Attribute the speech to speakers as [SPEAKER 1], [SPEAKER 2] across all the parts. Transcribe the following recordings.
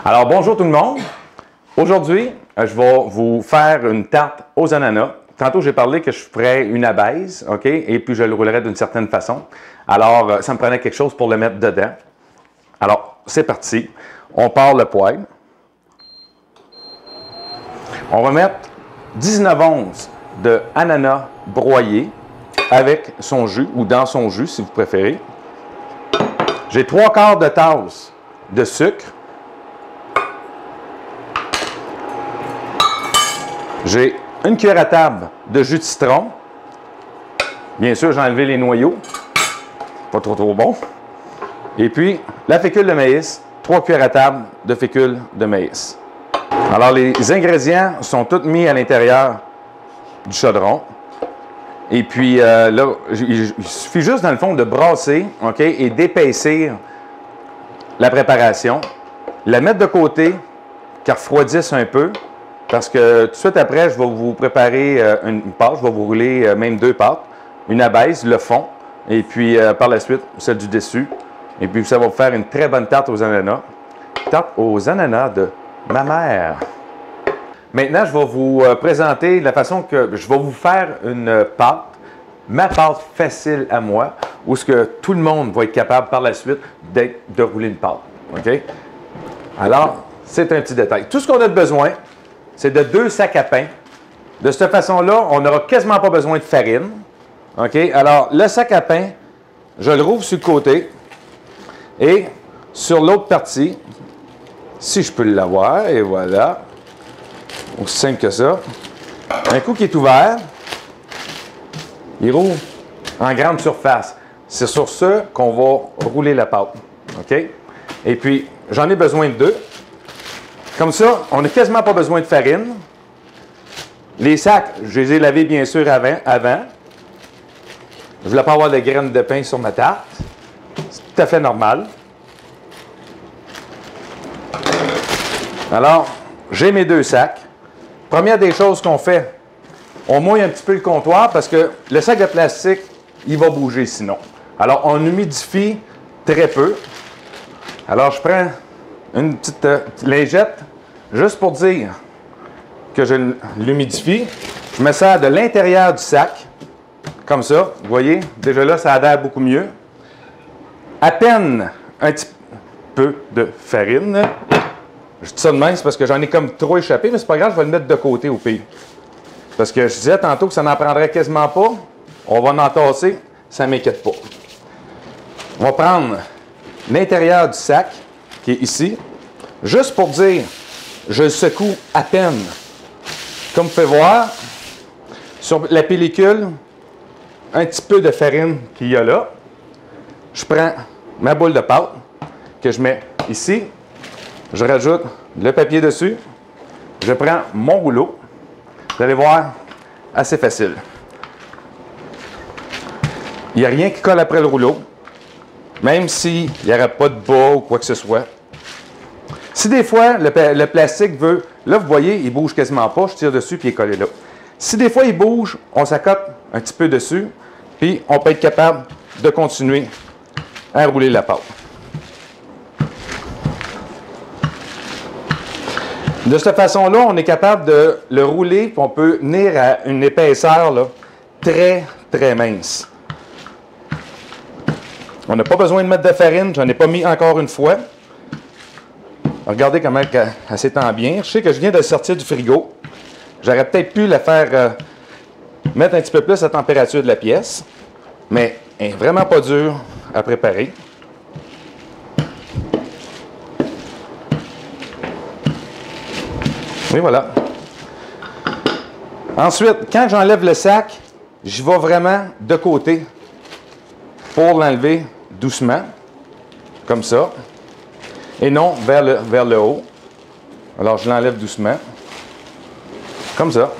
[SPEAKER 1] Alors, bonjour tout le monde. Aujourd'hui, je vais vous faire une tarte aux ananas. Tantôt, j'ai parlé que je ferais une abaisse, OK? Et puis, je le roulerais d'une certaine façon. Alors, ça me prenait quelque chose pour le mettre dedans. Alors, c'est parti. On part le poêle. On va mettre 19 onces de ananas broyé avec son jus, ou dans son jus, si vous préférez. J'ai 3/4 de tasse de sucre. J'ai une cuillère à table de jus de citron. Bien sûr, j'ai enlevé les noyaux. Pas trop bon. Et puis, la fécule de maïs, 3 cuillères à table de fécule de maïs. Alors, les ingrédients sont tous mis à l'intérieur du chaudron. Et puis, là, il suffit juste, dans le fond, de brasser, OK, et d'épaissir la préparation. La mettre de côté, qu'elle refroidisse un peu. Parce que tout de suite après, je vais vous préparer une pâte. Je vais vous rouler même 2 pâtes. Une abaisse, le fond. Et puis, par la suite, celle du dessus. Et puis, ça va vous faire une très bonne tarte aux ananas. Tarte aux ananas de ma mère. Maintenant, je vais vous présenter la façon que je vais vous faire une pâte. Ma pâte facile à moi, où ce que tout le monde va être capable par la suite de rouler une pâte. OK? Alors, c'est un petit détail. Tout ce qu'on a besoin, c'est de 2 sacs à pain. De cette façon-là, on n'aura quasiment pas besoin de farine. OK? Alors, le sac à pain, je le rouvre sur le côté. Et sur l'autre partie, si je peux l'avoir, et voilà. Aussi simple que ça. Un coup qui est ouvert, il rouvre en grande surface. C'est sur ça qu'on va rouler la pâte. OK? Et puis, j'en ai besoin de 2. Comme ça, on n'a quasiment pas besoin de farine. Les sacs, je les ai lavés bien sûr avant. Je ne voulais pas avoir de graines de pain sur ma tarte. C'est tout à fait normal. Alors, j'ai mes 2 sacs. Première des choses qu'on fait, on mouille un petit peu le comptoir parce que le sac de plastique, il va bouger sinon. Alors, on humidifie très peu. Alors, je prends une petite lingette, juste pour dire que je l'humidifie. Je me sers de l'intérieur du sac, comme ça. Vous voyez, déjà là, ça adhère beaucoup mieux. À peine un petit peu de farine. Je dis ça de même, c'est parce que j'en ai comme trop échappé, mais c'est pas grave, je vais le mettre de côté au pire. Parce que je disais tantôt que ça n'en prendrait quasiment pas. On va en tasser, ça ne m'inquiète pas. On va prendre l'intérieur du sac, qui est ici, juste pour dire, je le secoue à peine. Comme vous pouvez voir, sur la pellicule, un petit peu de farine qu'il y a là. Je prends ma boule de pâte que je mets ici. Je rajoute le papier dessus. Je prends mon rouleau. Vous allez voir, assez facile. Il n'y a rien qui colle après le rouleau, même s'il n'y aurait pas de bas ou quoi que ce soit. Si des fois, le plastique veut... Là, vous voyez, il ne bouge quasiment pas. Je tire dessus, puis il est collé là. Si des fois, il bouge, on s'accote un petit peu dessus, puis on peut être capable de continuer à rouler la pâte. De cette façon-là, on est capable de le rouler, puis on peut venir à une épaisseur là, très, très mince. On n'a pas besoin de mettre de farine, j'en ai pas mis encore une fois. Regardez comment elle s'étend bien. Je sais que je viens de sortir du frigo. J'aurais peut-être pu la faire mettre un petit peu plus la température de la pièce, mais elle n'est vraiment pas dure à préparer. Et voilà. Ensuite, quand j'enlève le sac, je vais vraiment de côté pour l'enlever doucement, comme ça, et non vers le haut. Alors, je l'enlève doucement, comme ça.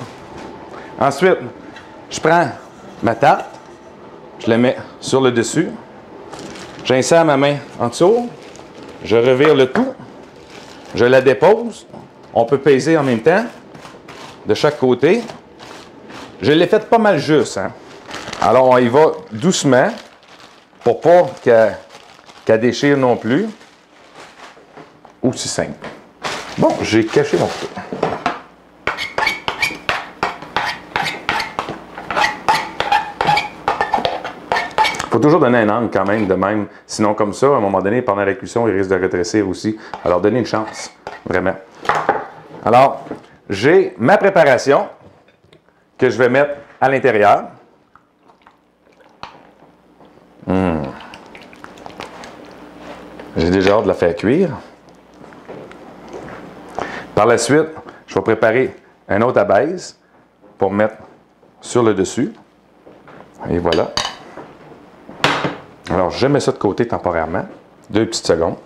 [SPEAKER 1] Ensuite, je prends ma tarte, je la mets sur le dessus, j'insère ma main en dessous, je revire le tout, je la dépose. On peut peser en même temps, de chaque côté. Je l'ai fait pas mal juste. Hein? Alors, on y va doucement, pour pas qu'elle déchire non plus. Aussi simple. Bon, j'ai caché mon couteau. Il faut toujours donner un angle quand même de même. Sinon, comme ça, à un moment donné, pendant la cuisson, il risque de rétrécir aussi. Alors, donnez une chance, vraiment. Alors, j'ai ma préparation que je vais mettre à l'intérieur. J'ai déjà hâte de la faire cuire. Par la suite, je vais préparer un autre à base pour mettre sur le dessus. Et voilà. Alors, je mets ça de côté temporairement. 2 petites secondes.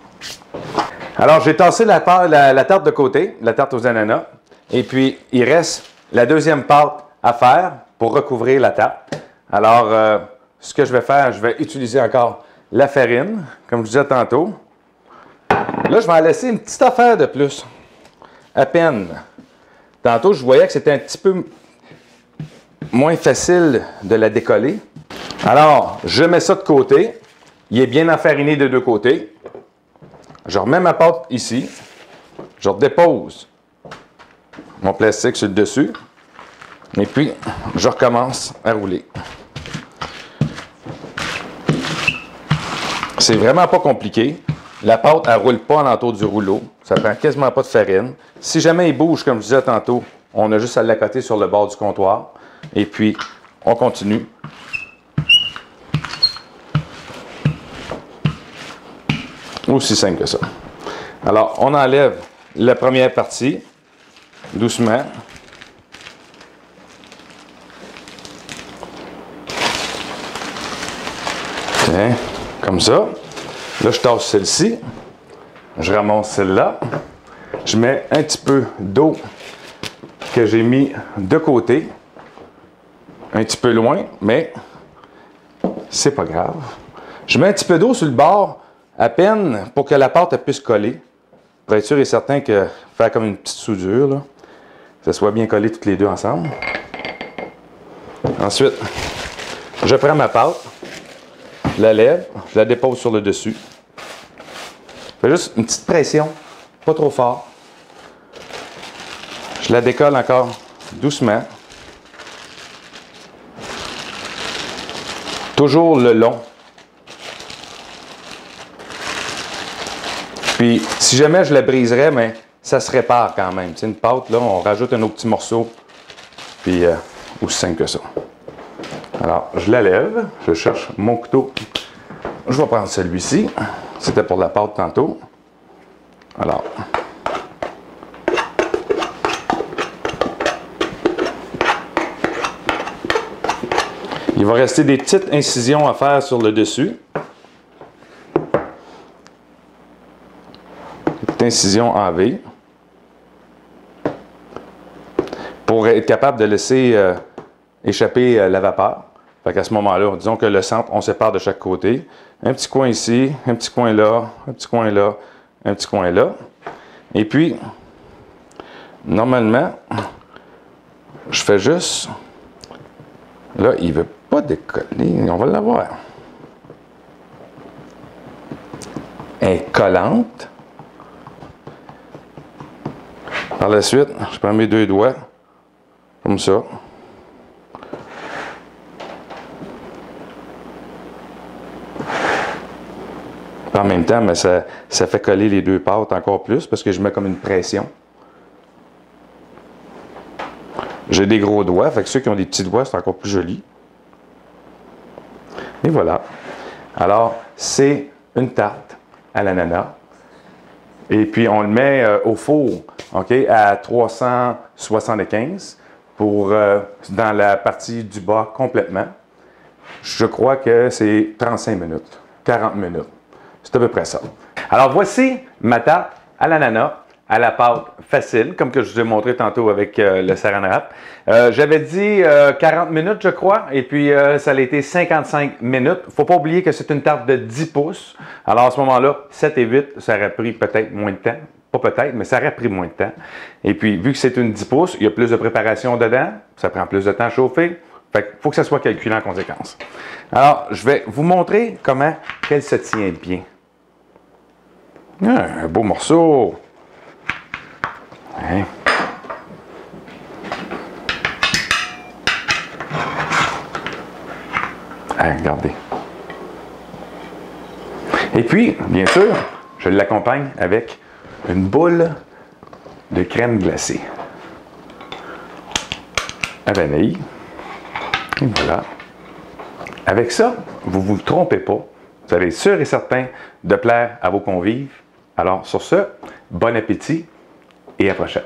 [SPEAKER 1] Alors, j'ai tassé la tarte de côté, la tarte aux ananas. Et puis, il reste la deuxième pâte à faire pour recouvrir la tarte. Alors, ce que je vais faire, je vais utiliser encore la farine, comme je disais tantôt. Là, je vais en laisser une petite affaire de plus. À peine. Tantôt, je voyais que c'était un petit peu moins facile de la décoller. Alors, je mets ça de côté. Il est bien enfariné des deux côtés. Je remets ma pâte ici. Je redépose mon plastique sur le dessus. Et puis, je recommence à rouler. C'est vraiment pas compliqué. La pâte, elle ne roule pas alentour du rouleau. Ça prend quasiment pas de farine. Si jamais il bouge, comme je disais tantôt, on a juste à l'accoter sur le bord du comptoir. Et puis, on continue. Aussi simple que ça. Alors, on enlève la première partie, doucement. Tiens, comme ça. Là, je tasse celle-ci. Je ramasse celle-là. Je mets un petit peu d'eau que j'ai mis de côté. Un petit peu loin, mais c'est pas grave. Je mets un petit peu d'eau sur le bord, à peine, pour que la pâte puisse coller. Pour être sûr et certain que faire comme une petite soudure, là, que ça soit bien collé toutes les deux ensemble. Ensuite, je prends ma pâte, je la lève, je la dépose sur le dessus. Je fais juste une petite pression, pas trop fort. Je la décolle encore doucement. Toujours le long. Puis, si jamais je la briserais, mais ça se répare quand même. Tu sais, une pâte, là, on rajoute un autre petit morceau. Puis, aussi simple que ça. Alors, je la lève. Je cherche mon couteau. Je vais prendre celui-ci. C'était pour la pâte tantôt. Alors. Il va rester des petites incisions à faire sur le dessus. Incision en V pour être capable de laisser échapper la vapeur. Fait qu'à ce moment-là, disons que le centre, on sépare de chaque côté. Un petit coin ici, un petit coin là, un petit coin là, un petit coin là. Et puis, normalement, je fais juste... Là, il ne veut pas décoller. On va l'avoir. Elle est collante. Par la suite, je prends mes deux doigts, comme ça. En même temps, mais ça fait coller les deux pâtes encore plus parce que je mets comme une pression. J'ai des gros doigts, fait que ceux qui ont des petits doigts, c'est encore plus joli. Et voilà. Alors, c'est une tarte à l'ananas. Et puis, on le met au four, OK, à 375 pour, dans la partie du bas complètement. Je crois que c'est 35 minutes, 40 minutes. C'est à peu près ça. Alors, voici ma tarte à l'ananas, à la pâte facile, comme que je vous ai montré tantôt avec le saran wrap. J'avais dit 40 minutes, je crois, et puis ça a été 55 minutes. Il ne faut pas oublier que c'est une tarte de 10 pouces. Alors, à ce moment-là, 7 et 8, ça aurait pris peut-être moins de temps. Pas peut-être, mais ça aurait pris moins de temps. Et puis, vu que c'est une 10 pouces, il y a plus de préparation dedans. Ça prend plus de temps à chauffer. Fait qu'il faut que ça soit calculé en conséquence. Alors, je vais vous montrer comment elle se tient bien. Ah, un beau morceau. Hein? Hein, regardez. Et puis, bien sûr, je l'accompagne avec une boule de crème glacée à vanille. Et voilà. Avec ça, vous ne vous trompez pas. Vous allez être sûr et certain de plaire à vos convives. Alors, sur ce, bon appétit et à la prochaine.